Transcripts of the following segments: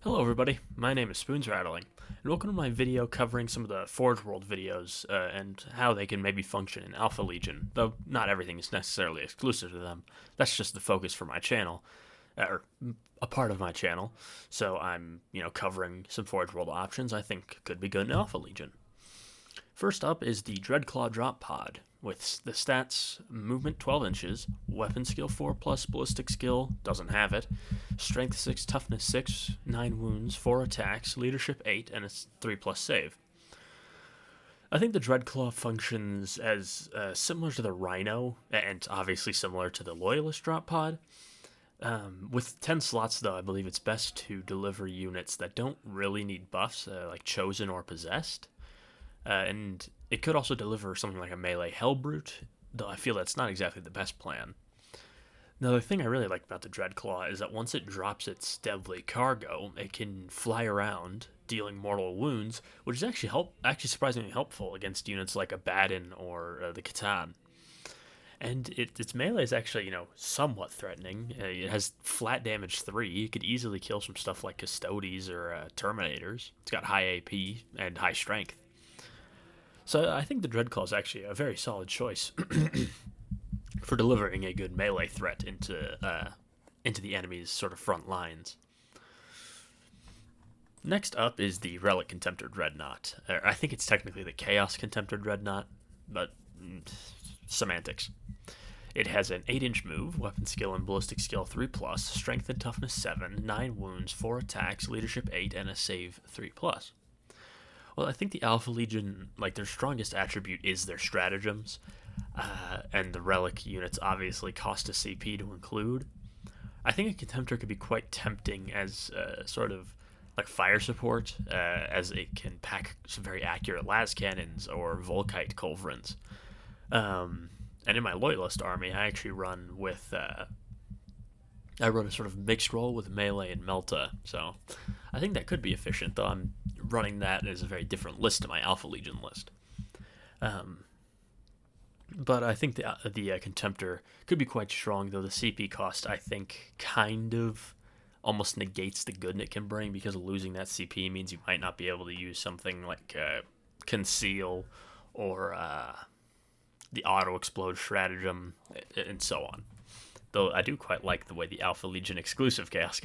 Hello everybody, my name is Spoons Rattling, and welcome to my video covering some of the Forgeworld videos and how they can maybe function in Alpha Legion, though not everything is necessarily exclusive to them. That's just the focus for my channel, or a part of my channel, so I'm, covering some Forgeworld options I think could be good in Alpha Legion. First up is the DreadClaw Drop Pod, with the stats movement 12 inches, weapon skill 4 plus ballistic skill, doesn't have it, strength 6, toughness 6, 9 wounds, 4 attacks, leadership 8, and a 3 plus save. I think the Dreadclaw functions as similar to the Rhino, and obviously similar to the Loyalist Drop Pod. With 10 slots, though, I believe it's best to deliver units that don't really need buffs, like Chosen or Possessed. And it could also deliver something like a melee Hellbrute, though I feel that's not exactly the best plan. Now, the thing I really like about the Dreadclaw is that once it drops its deadly cargo, it can fly around, dealing mortal wounds, which is actually surprisingly helpful against units like Abaddon or the Catan. And its melee is actually, somewhat threatening. It has flat damage 3. You could easily kill some stuff like Custodes or Terminators. It's got high AP and high strength. So I think the Dreadclaw is actually a very solid choice for delivering a good melee threat into the enemy's sort of front lines. Next up is the Relic Contemptor Dreadnought. I think it's technically the Chaos Contemptor Dreadnought, but semantics. It has an 8-inch move, weapon skill and ballistic skill 3 plus, strength and toughness 7, 9 wounds, 4 attacks, leadership 8, and a save 3 plus. Well, I think the Alpha Legion, their strongest attribute is their stratagems, and the Relic units obviously cost a CP to include. I think a Contemptor could be quite tempting as sort of like fire support, as it can pack some very accurate las cannons or Volkite culverins. And in my Loyalist army, I actually run with I run a sort of mixed role with melee and Melta, so I think that could be efficient, though I'm running that as a very different list to my Alpha Legion list. But I think the Contemptor could be quite strong, though the CP cost, I think, kind of almost negates the good it can bring, because losing that CP means you might not be able to use something like Conceal or the Auto-Explode stratagem, and so on. Though I do quite like the way the Alpha Legion exclusive Chaos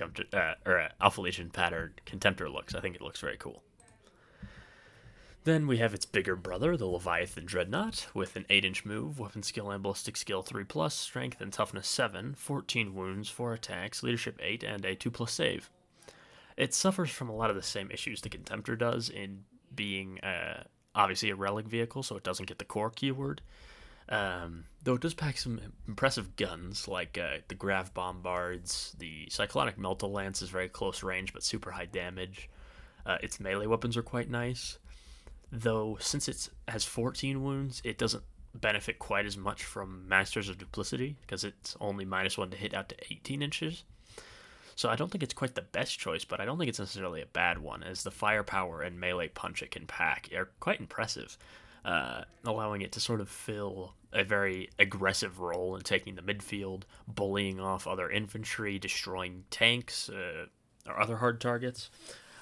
Alpha Legion pattern Contemptor looks. I think it looks very cool. Then we have its bigger brother, the Leviathan Dreadnought, with an 8-inch move, weapon skill and ballistic skill 3 plus, strength and toughness 7, 14 wounds, 4 attacks, leadership 8, and a 2 plus save. It suffers from a lot of the same issues the Contemptor does in being obviously a relic vehicle, so it doesn't get the core keyword. Though it does pack some impressive guns, like the Grav Bombards. The Cyclonic Melta Lance is very close range but super high damage. Its melee weapons are quite nice, though since it has 14 wounds, it doesn't benefit quite as much from Masters of Duplicity, because it's only -1 to hit out to 18 inches. So I don't think it's quite the best choice, but I don't think it's necessarily a bad one, as the firepower and melee punch it can pack are quite impressive. Allowing it to sort of fill a very aggressive role in taking the midfield, bullying off other infantry, destroying tanks or other hard targets.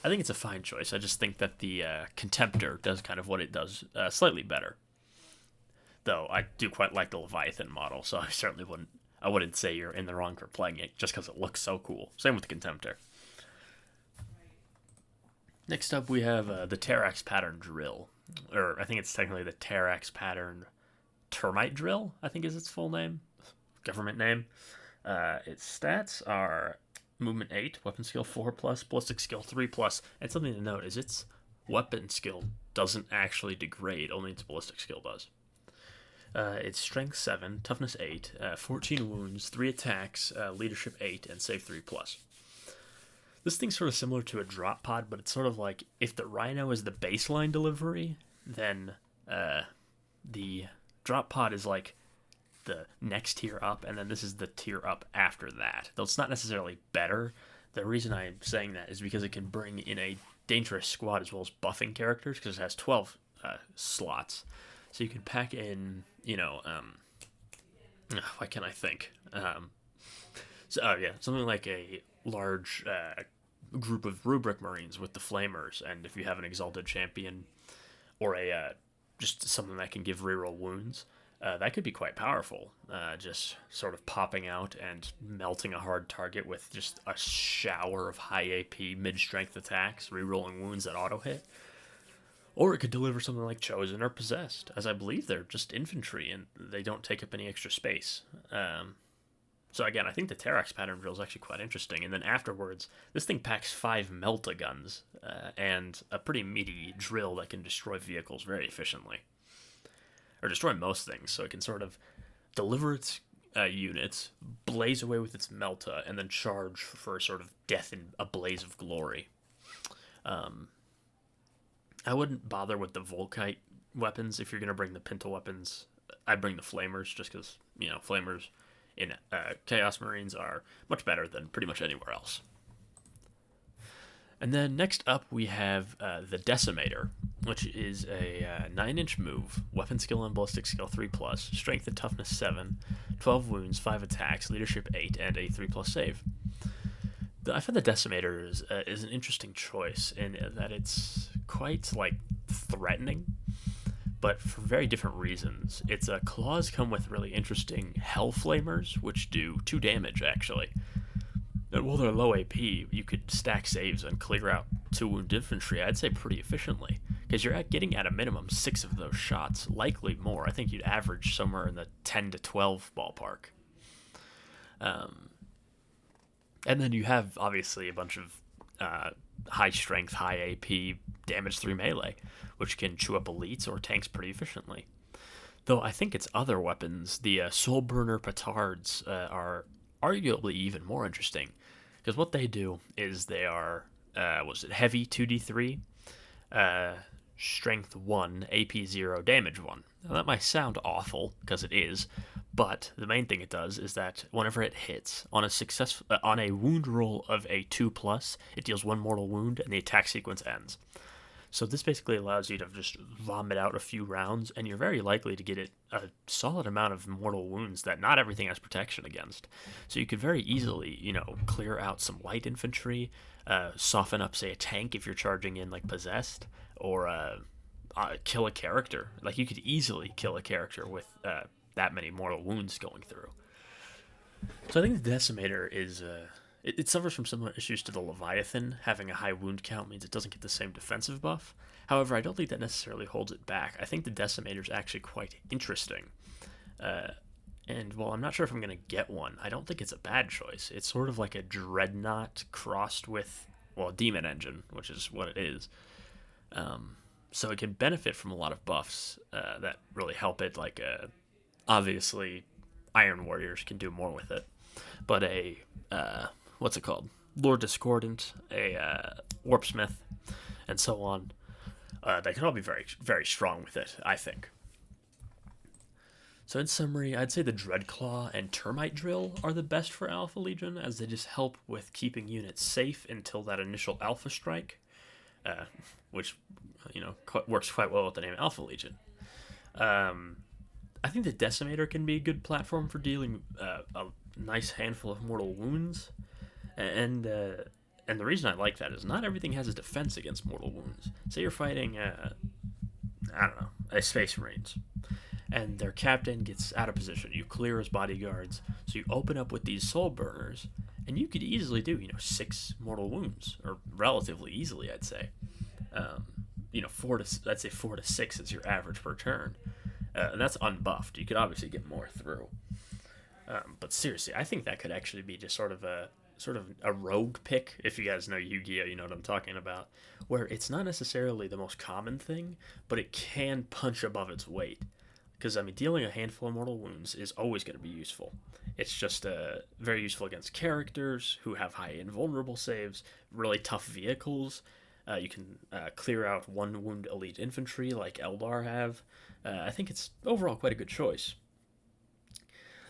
I think it's a fine choice. I just think that the Contemptor does kind of what it does slightly better. Though I do quite like the Leviathan model, so I wouldn't say you're in the wrong for playing it just because it looks so cool. Same with the Contemptor. Next up, we have the Terrax pattern drill, or I think it's technically the Terrax pattern termite drill, I think is its full name, government name. Its stats are movement 8, weapon skill 4 plus, ballistic skill 3 plus, and something to note is its weapon skill doesn't actually degrade, only its ballistic skill does. It's strength 7, toughness 8, 14 wounds, 3 attacks, leadership 8, and save 3 plus. This thing's sort of similar to a drop pod, but it's sort of like if the Rhino is the baseline delivery, then the drop pod is like the next tier up, and then this is the tier up after that. Though it's not necessarily better. The reason I'm saying that is because it can bring in a dangerous squad as well as buffing characters, because it has 12 slots. So you can pack in, why can't I think? Something like a large group of Rubric Marines with the Flamers, and if you have an Exalted Champion or a just something that can give reroll wounds, that could be quite powerful. Just sort of popping out and melting a hard target with just a shower of high AP mid-strength attacks, rerolling wounds that auto-hit. Or it could deliver something like Chosen or Possessed, as I believe they're just infantry and they don't take up any extra space. So again, I think the Terrax pattern drill is actually quite interesting. And then afterwards, this thing packs 5 Melta-Guns and a pretty meaty drill that can destroy vehicles very efficiently. Or destroy most things, so it can sort of deliver its units, blaze away with its Melta, and then charge for sort of death in a blaze of glory. I wouldn't bother with the Volkite weapons if you're going to bring the Pinta weapons. I'd bring the Flamers just because, Flamers in Chaos Marines are much better than pretty much anywhere else. And then next up we have the Decimator, which is a 9-inch move, weapon skill and ballistic skill 3+, strength and toughness 7, 12 wounds, 5 attacks, leadership 8, and a 3+ save. I find the Decimator is an interesting choice in that it's quite threatening, but for very different reasons. Its claws come with really interesting Hell Flamers, which do 2 damage actually. And while they're low AP, you could stack saves and clear out 2 wound infantry, I'd say pretty efficiently, because you're getting at a minimum 6 of those shots, likely more. I think you'd average somewhere in the 10 to 12 ballpark. And then you have, obviously, a bunch of high strength, high AP, damage 3 melee, which can chew up elites or tanks pretty efficiently. Though I think its other weapons, the Soulburner Petards, are arguably even more interesting, because what they do is they are, heavy 2d3, strength 1, AP 0, damage 1. Now that might sound awful, because it is, but the main thing it does is that whenever it hits on a wound roll of a 2+, it deals 1 mortal wound and the attack sequence ends. So this basically allows you to just vomit out a few rounds, and you're very likely to get it a solid amount of mortal wounds that not everything has protection against. So you could very easily, clear out some light infantry, soften up, say, a tank if you're charging in Possessed, or kill a character. You could easily kill a character with that many mortal wounds going through. So I think the Decimator is it suffers from similar issues to the Leviathan. Having a high wound count means it doesn't get the same defensive buff. However, I don't think that necessarily holds it back. I think the Decimator is actually quite interesting. And while I'm not sure if I'm going to get one, I don't think it's a bad choice. It's sort of like a Dreadnought crossed with, a Demon Engine, which is what it is. So it can benefit from a lot of buffs that really help it. Obviously, Iron Warriors can do more with it. But what's it called? Lord Discordant, a Warpsmith, and so on. They can all be very, very strong with it, I think. So in summary, I'd say the Dreadclaw and Termite Drill are the best for Alpha Legion, as they just help with keeping units safe until that initial Alpha Strike, which, works quite well with the name Alpha Legion. I think the Decimator can be a good platform for dealing a nice handful of mortal wounds, and the reason I like that is not everything has a defense against mortal wounds. Say you're fighting, a Space Marines, and their captain gets out of position. You clear his bodyguards, so you open up with these Soul Burners, and you could easily do, 6 mortal wounds, or relatively easily, I'd say. 4 to 6 is your average per turn, and that's unbuffed. You could obviously get more through. But seriously, I think that could actually be just sort of a rogue pick. If you guys know Yu-Gi-Oh, you know what I'm talking about. Where it's not necessarily the most common thing, but it can punch above its weight. Because, dealing a handful of mortal wounds is always going to be useful. It's just very useful against characters who have high invulnerable saves, really tough vehicles. You can clear out 1 wound elite infantry like Eldar have. I think it's overall quite a good choice.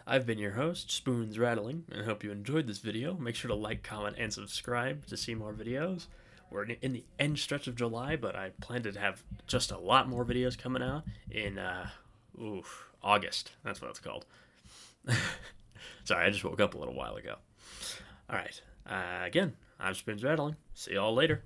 I've been your host, Spoons Rattling, and I hope you enjoyed this video. Make sure to like, comment, and subscribe to see more videos. We're in the end stretch of July, but I plan to have just a lot more videos coming out in August. That's what it's called. Sorry, I just woke up a little while ago. All right. Again, I'm Spoons Rattling. See y'all later.